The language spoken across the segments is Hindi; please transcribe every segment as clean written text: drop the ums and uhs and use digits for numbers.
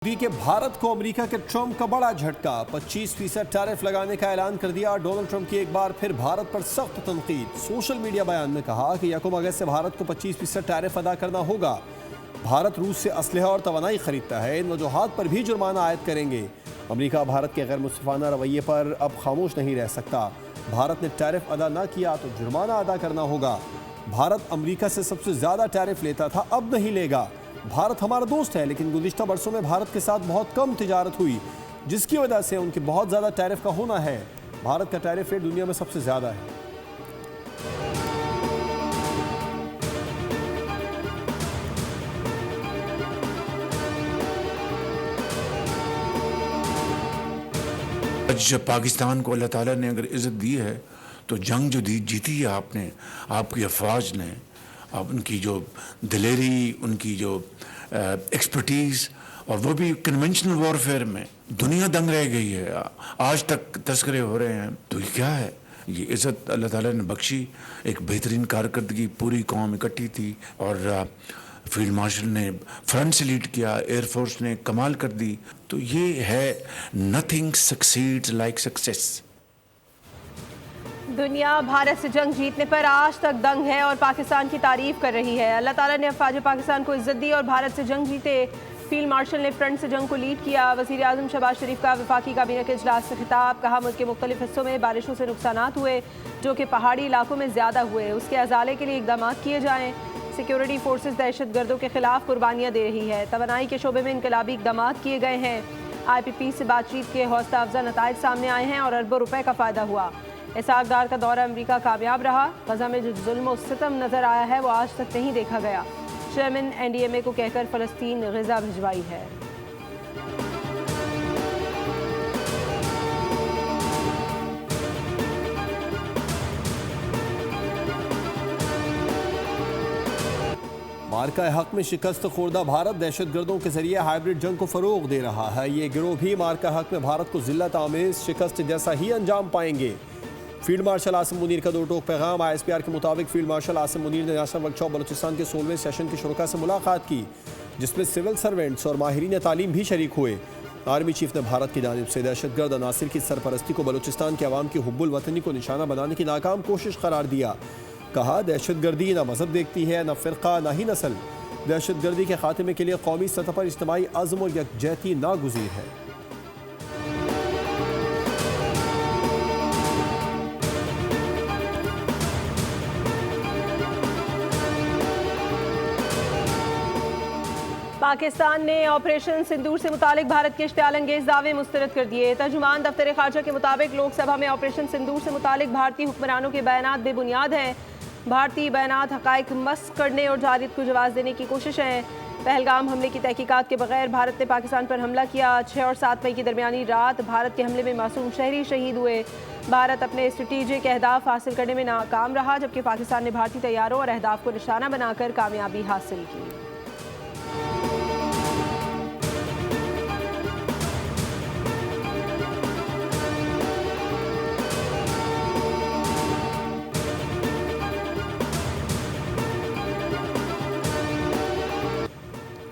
मोदी के भारत को अमेरिका के ट्रंप का बड़ा झटका। 25% टैरिफ लगाने का ऐलान कर दिया। डोनाल्ड ट्रंप की एक बार फिर भारत पर सख्त तनकीद। सोशल मीडिया बयान में कहा कि 1 अगस्त से भारत को 25% टैरिफ अदा करना होगा। भारत रूस से असलहा और तवानाई खरीदता है, इन वजूहात पर भी जुर्माना आयद करेंगे। अमेरिका भारत के गैर मुस्तफाना रवैये पर अब खामोश नहीं रह सकता। भारत ने टैरिफ अदा न किया तो जुर्माना अदा करना होगा। भारत अमेरिका से सबसे ज्यादा टैरिफ लेता था, अब नहीं लेगा। भारत हमारा दोस्त है, लेकिन गुज़िश्ता बरसों में भारत के साथ बहुत कम तिजारत हुई, जिसकी वजह से उनके बहुत ज़्यादा टैरिफ का होना है। भारत का टैरिफ रेट दुनिया में सबसे ज़्यादा है। आज पाकिस्तान को अल्लाह ताला ने अगर इज़्ज़त दी है तो जंग जो जीती है आपने, आपकी अफवाज ने, अब उनकी जो दिलेरी, उनकी जो एक्सपर्टीज़, और वो भी कन्वेंशनल वॉरफेयर में दुनिया दंग रह गई है। आज तक तस्करे हो रहे हैं। तो ये क्या है? ये इज़्ज़त अल्लाह ताला ने बख्शी। एक बेहतरीन कारकर्दगी, पूरी कौम इकट्ठी थी और फील्ड मार्शल ने फ्रंट से लीड किया, एयरफोर्स ने कमाल कर दी। तो ये है नथिंग सक्सीड्स लाइक सक्सेस। दुनिया भारत से जंग जीतने पर आज तक दंग है और पाकिस्तान की तारीफ कर रही है। अल्लाह ताला ने अफवाज पाकिस्तान को इज्जत दी और भारत से जंग जीते। फील्ड मार्शल ने फ्रंट से जंग को लीड किया। वज़ीर आज़म शहबाज शरीफ का वफाकी काबीना के इजलास से खिताब। कहा, मुल्क के मुख्तलिफ हिस्सों में बारिशों से नुकसानात हुए, जो कि पहाड़ी इलाकों में ज़्यादा हुए। उसके अजाले के लिए इकदाम किए जाएँ। सिक्योरिटी फोर्सेज दहशत गर्दों के खिलाफ कुर्बानियाँ दे रही है। तवानाई के शोबे में इनकलाबी इकदाम किए गए हैं। IPP से बातचीत के हौसला अफजा नताइज सामने आए हैं और अरबों रुपए का फ़ायदा हुआ। इसाकदार का दौरा अमेरिका कामयाब रहा। गजा में जो जुल्म और सितम नजर आया है वो आज तक नहीं देखा गया। चेयरमैन NDMA को कहकर फ़लस्तीन ग़ज़ा भिजवाई है। मार्का हक में शिकस्त खुर्दा भारत दहशत गर्दों के जरिए हाइब्रिड जंग को फरोग दे रहा है। ये गिरोह भी मार्का हक में भारत को जिल्लत आमेज शिकस्त जैसा ही अंजाम पाएंगे। फील्ड मार्शल आसिम मुनीर का दो टोक पैगाम। ISPR के मुताबिक फील्ड मार्शल आसिम मुनीर ने नेशनल वर्कशॉप बलूचिस्तान के 16वें सेशन के शुरका से मुलाकात की, जिसमें सिविल सर्वेंट्स और माहिरीन तालीम भी शरीक हुए। आर्मी चीफ ने भारत की जानिब से दहशत गर्द अनासिर की सरपरस्ती को बलूचिस्तान के अवाम की हुब्बुल वतनी को निशाना बनाने की नाकाम कोशिश करार दिया। कहा, दहशत गर्दी न मजहब देखती है, न फ़िरका, न ही नस्ल। दहशत गर्दी के खात्मे के लिए कौमी सतह पर इज्तिमाई अज़्म और यकजहती नागुज़ीर है। पाकिस्तान ने ऑपरेशन सिंदूर से मुतालिक भारत के इश्तियाल अंगेज दावे मुस्तरद कर दिए। तर्जुमान दफ्तर खारजा के मुताबिक लोकसभा में ऑपरेशन सिंदूर से मुतालिक भारतीय हुक्मरानों के बयानात बेबुनियाद हैं। भारतीय बयानात हक़ाइक़ मस्ख़ करने और जालियत को जवाब देने की कोशिश है। पहलगाम हमले की तहकीकात के बगैर भारत ने पाकिस्तान पर हमला किया। 6 और 7 मई की दरमियानी रात भारत के हमले में मासूम शहरी शहीद हुए। भारत अपने स्ट्रेटेजिक अहदाफ हासिल करने में नाकाम रहा, जबकि पाकिस्तान ने भारतीय तैयारों और अहदाफ को निशाना बनाकर कामयाबी हासिल की।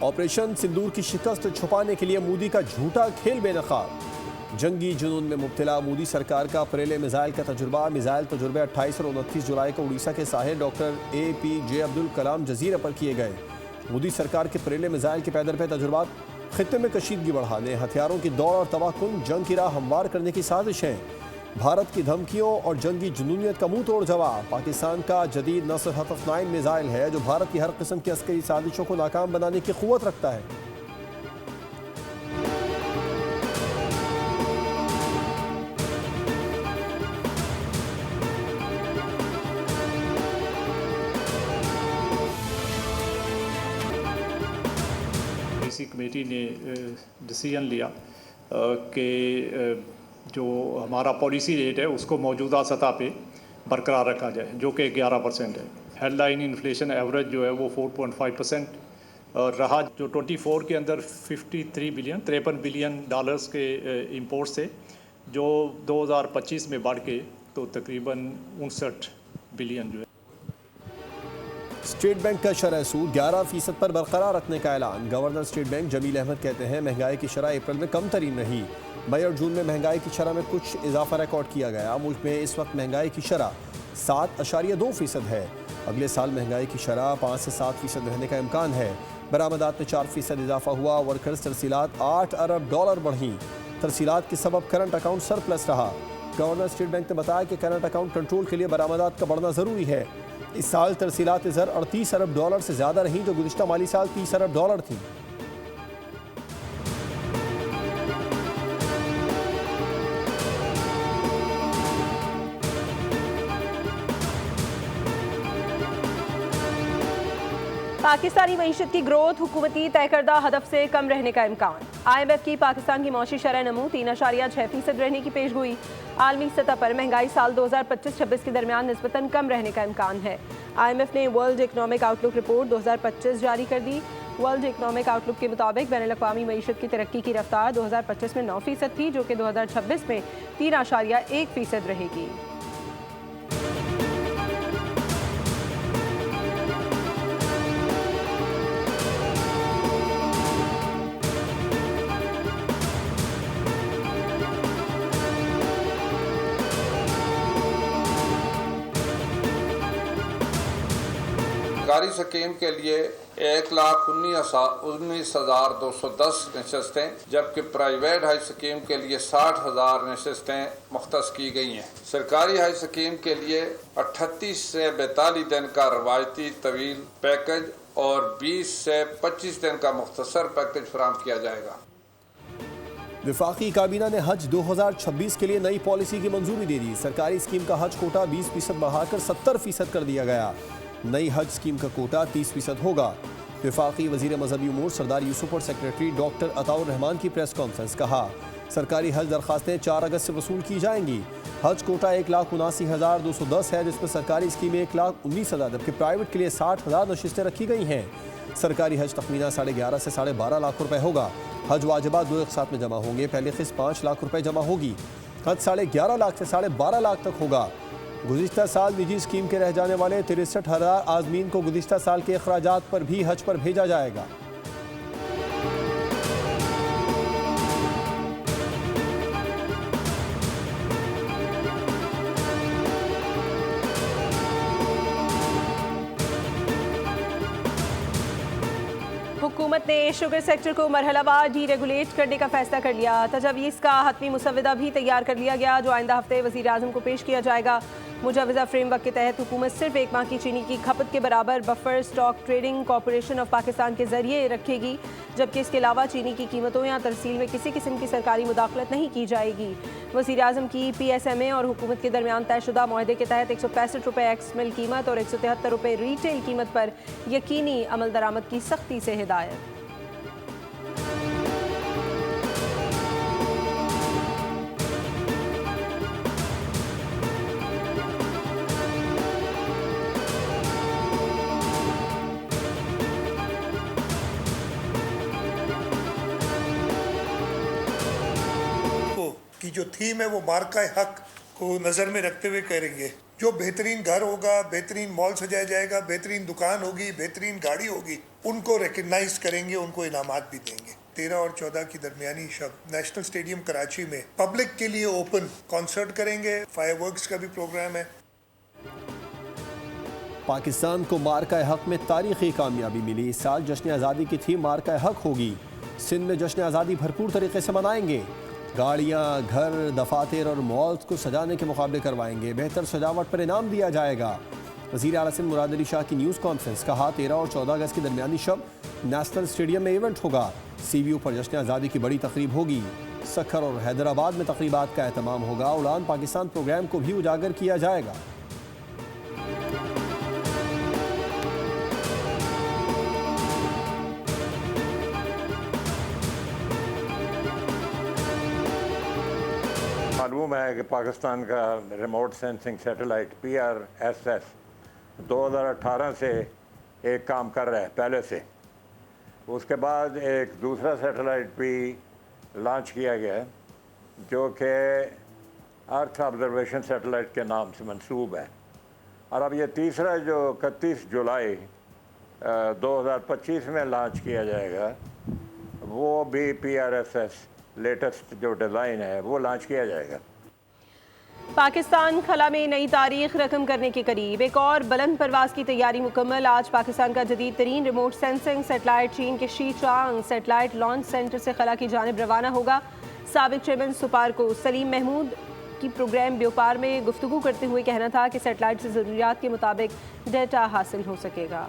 ऑपरेशन सिंदूर की शिकस्त छुपाने के लिए मोदी का झूठा खेल बेनकाब। जंगी जुनून में मुब्तला मोदी सरकार का परेले मिसाइल का तजुर्बा। मिसाइल तजुर्बे 28 और 29 जुलाई को उड़ीसा के साहिल डॉक्टर APJ अब्दुल कलाम जजीरे पर किए गए। मोदी सरकार के परेले मिसाइल के पैदर पे तजुर्बात खित्ते में कशीदगी बढ़ाने, हथियारों की दौड़ और तबाहकुन जंग की राह हमवार करने की साजिश है। भारत की धमकियों और जंगी जुनूनियत का मुंह तोड़ जवाब। पाकिस्तान का जदीद नस्ल हतफ-9 मिसाइल है, जो भारत की हर किस्म की अस्करी साजिशों को नाकाम बनाने की क़ुव्वत रखता है। इसी कमेटी ने डिसीजन लिया कि जो हमारा पॉलिसी रेट है उसको मौजूदा सतह पे बरकरार रखा जाए, जो कि 11% है। हेडलाइन इन्फ्लेशन एवरेज जो है वो 4.5% रहा, जो 24 के अंदर 53 बिलियन डॉलर्स के इंपोर्ट से, जो 2025 में बढ़ के तो तकरीबन 59 बिलियन जो है। स्टेट बैंक का शरह सूद 11% पर बरकरार रखने का ऐलान। Governor state bank Jamil Ahmed कहते हैं महंगाई की शरह अप्रैल में कम तरीन रही। मई और जून में महंगाई की शरह में कुछ इजाफा रिकॉर्ड किया गया। मुल्क में इस वक्त महंगाई की शरह 7.2% है। अगले साल महंगाई की शरह 5 से 7% रहने का इम्कान है। बरामदात में 4% इजाफा हुआ। वर्कर्स तरसीलात $8 अरब बढ़ी। तरसीलात के सबब करंट अकाउंट सरप्लस रहा। गवर्नर स्टेट बैंक ने बताया कि करंट अकाउंट कंट्रोल के लिए बरामदात का बढ़ना ज़रूरी है। इस साल तरसीलात ज़र $38 अरब से ज़्यादा रहीं जो गुज़िश्ता माली साल $30 अरब थी। पाकिस्तानी मईशत की ग्रोथ हुकूमती तय करदा हदफ से कम रहने का इम्कान। IMF की पाकिस्तान की मौशी शरह नमू 3.6% रहने की पेशगोई। आलमी सतह पर महंगाई साल 2025-26 के दरमियान निस्बतन कम रहने का इम्कान है। IMF ने वर्ल्ड इकनॉमिक आउटलुक रिपोर्ट 2025 जारी कर दी। वर्ल्ड इकनॉमिक आउटलुक के मुताबिक बैनुल-अक़वामी मईशत की तरक्की की रफ्तार 2025 में 9% थी जो कि 2026 में 3.1% रहेगी। सरकारी स्कीम के लिए 1,19,210 नशस्तें जबकि प्राइवेट हाई स्कीम के लिए 60,000 नशस्तें मुख्तस की गई हैं। सरकारी हाई स्कीम के लिए 38 से 42 दिन का रवायती तवील पैकेज और 20 से 25 दिन का मुख्तसर पैकेज फराहम किया जाएगा। वफाकी काबीना ने हज 2026 के लिए नई पॉलिसी की मंजूरी दे दी। सरकारी स्कीम का हज कोटा 20% बढ़ाकर 70% कर दिया गया। नई हज स्कीम का कोटा 30% होगा। वफाकी वजीर मजहबी उमूर सरदार यूसुफ और सेक्रेटरी डॉक्टर अताउर रहमान की प्रेस कॉन्फ्रेंस। कहा सरकारी हज दरखास्तें 4 अगस्त से वसूल की जाएंगी। हज कोटा 1,79,210 है जिसमें सरकारी स्कीम 1,19,000 जबकि प्राइवेट के लिए 60,000 नशिस्तें रखी गई हैं। सरकारी हज तखमीना 11.5 से 12.5 लाख रुपए होगा। हज वाजिबात 2 इक़सात में जमा होंगे। पहली किस्त 5 लाख रुपए जमा होगी। हज 11.5 लाख से 12.5 लाख तक होगा। गुज़िश्ता साल निजी स्कीम के रह जाने वाले 63,000 आज़मीन को गुज़िश्ता साल के अखराजात पर भी हज पर भेजा जाएगा। हुकूमत ने शुगर सेक्टर को मरहलावार डीरेगुलेट करने का फैसला कर लिया। तजावीज़ का हतमी मुसव्वदा भी तैयार कर लिया गया जो आइंदा हफ्ते वज़ीर आज़म को पेश किया जाएगा। मुजवज़ा फ्रेमवर्क के तहत हुकूमत सिर्फ 1 माह की चीनी की खपत के बराबर buffer stock trading corporation of Pakistan के जरिए रखेगी जबकि इसके अलावा चीनी की कीमतों या तरसील में किसी किस्म की सरकारी मुदाखलत नहीं की जाएगी। वज़ीर आज़म की PSMA और हुकूमत के दरमियान तयशुदा मुआहदे के तहत 165 रुपये एक्स मिल कीमत और 173 रुपये रीटेल कीमत पर यकीनी अमल दरामद की सख्ती से हिदायत। की जो थीम है वो मार्का हक को नज़र में रखते हुए करेंगे। जो बेहतरीन घर होगा, बेहतरीन मॉल सजाया जाएगा, बेहतरीन दुकान होगी, बेहतरीन गाड़ी होगी, उनको रिकग्नाइज करेंगे, उनको इनामात भी देंगे। 13 और 14 की दरमियानी शब नेशनल स्टेडियम कराची में पब्लिक के लिए ओपन कॉन्सर्ट करेंगे। फायरवर्क्स का भी प्रोग्राम है। पाकिस्तान को मार्का हक में तारीखी कामयाबी मिली। इस साल जश्न आज़ादी की थीम मार्का हक होगी। सिंध में जश्न आज़ादी भरपूर तरीके से मनाएंगे। गाड़ियाँ, घर, दफातर और मॉल्स को सजाने के मुकाबले करवाएंगे। बेहतर सजावट पर इनाम दिया जाएगा। वज़ीर आला सिंध मुराद अली शाह की न्यूज़ कॉन्फ्रेंस। कहा 13 और 14 अगस्त की दरमियानी शब नेशनल स्टेडियम में इवेंट होगा। CBU पर जश्न आज़ादी की बड़ी तकरीब होगी। सखर और हैदराबाद में तकरीबात का एहतमाम होगा। उड़ान पाकिस्तान प्रोग्राम को भी उजागर किया जाएगा। मालूम है कि पाकिस्तान का रिमोट सेंसिंग सैटेलाइट PRSS 2018 से एक काम कर रहा है पहले से। उसके बाद एक दूसरा सैटेलाइट भी लॉन्च किया गया है जो कि अर्थ ऑब्जर्वेशन सैटेलाइट के नाम से मंसूब है। और अब ये तीसरा जो 31 जुलाई 2025 में लॉन्च किया जाएगा, वो भी PRSS लेटेस्ट जो डिज़ाइन है वो लॉन्च किया जाएगा। पाकिस्तान खला में नई तारीख रकम करने के करीब, एक और बुलंद परवाज की तैयारी मुकम्मल। आज पाकिस्तान का जदीद तरीन रिमोट सेंसिंग सेटेलाइट चीन के शीचांग सेटेलाइट लॉन्च सेंटर से खला की जानिब रवाना होगा। साबिक चेयरमैन सुपारको सलीम महमूद की प्रोग्राम व्यापार में गुफ्तगू करते हुए कहना था कि सेटेलाइट से ज़रूरियात के मुताबिक डेटा हासिल हो सकेगा।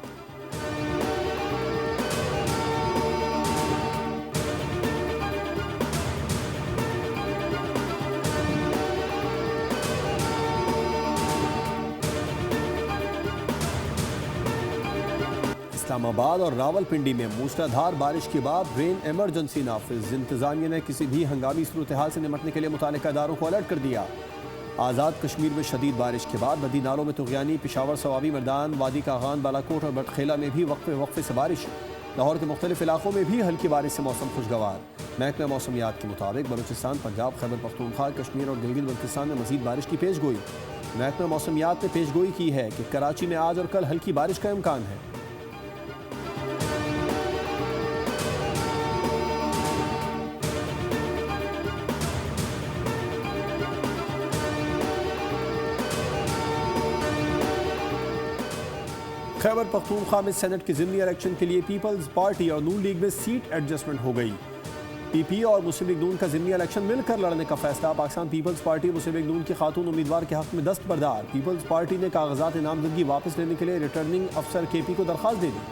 इस्लामाबाद और रावलपिंडी में मूसलाधार बारिश के बाद रेन इमरजेंसी नाफिज। इंतजामिया ने किसी भी हंगामी सूरत हाल से निपटने के लिए मुतालिका इदारों को अलर्ट कर दिया। आज़ाद कश्मीर में शदीद बारिश के बाद नदी नालों में तुग़यानी, पेशावर, सवाबी मैदान, वादी कागान, बालाकोट और बटखेला में भी वक्फे से बारिश। लाहौर के मुख्तलिफ इलाकों में भी हल्की बारिश से मौसम खुशगवार। महकमा मौसमियात के मुताबिक बलूचिस्तान, पंजाब, खैबर पख्तूनख्वा, कश्मीर और गिलगित बल्तिस्तान में मज़ीद बारिश की पेशगोई। महकमा मौसमियात ने पेशगोई की है कि कराची में आज और कल हल्की बारिश का इम्कान है। खैबर पख्तूनख्वा में सेनेट के ज़िमनी इलेक्शन के लिए पीपल्स पार्टी और नून लीग में सीट एडजस्टमेंट हो गई। पीपी और मुस्लिम लीग नून का ज़िमनी इलेक्शन मिलकर लड़ने का फैसला। पाकिस्तान पीपल्स पार्टी मुस्लिम लीग नून की खातून उम्मीदवार के हक में दस्तबरदार। पीपल्स पार्टी ने कागजात नामजदगी वापस लेने के लिए रिटर्निंग अफसर KP को दरख्वास्त दे दी।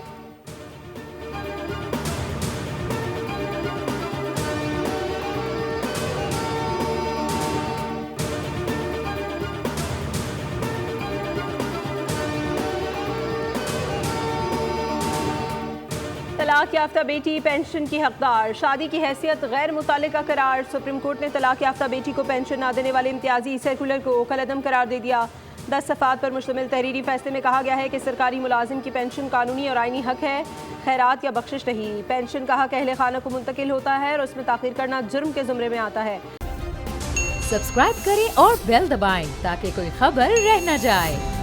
तलाक याफ्ता बेटी पेंशन की हकदार, शादी की हैसियत गैर मुतालिका करार। सुप्रीम कोर्ट ने तलाक याफ्ता बेटी को पेंशन न देने वाले इम्तियाजी सर्कुलर को कलअदम करार दे दिया। 10 सफ़ात पर मुश्तमिल तहरीरी फैसले में कहा गया है कि सरकारी मुलाजिम की पेंशन कानूनी और आइनी हक है, खैरात या बख्शिश नहीं। पेंशन का हक अहले खाना को मुंतकिल होता है और उसमें ताख़ीर करना जुर्म के ज़ुमरे में आता है। सब्सक्राइब करें और बेल दबाएं ताकि कोई खबर रह न जाए।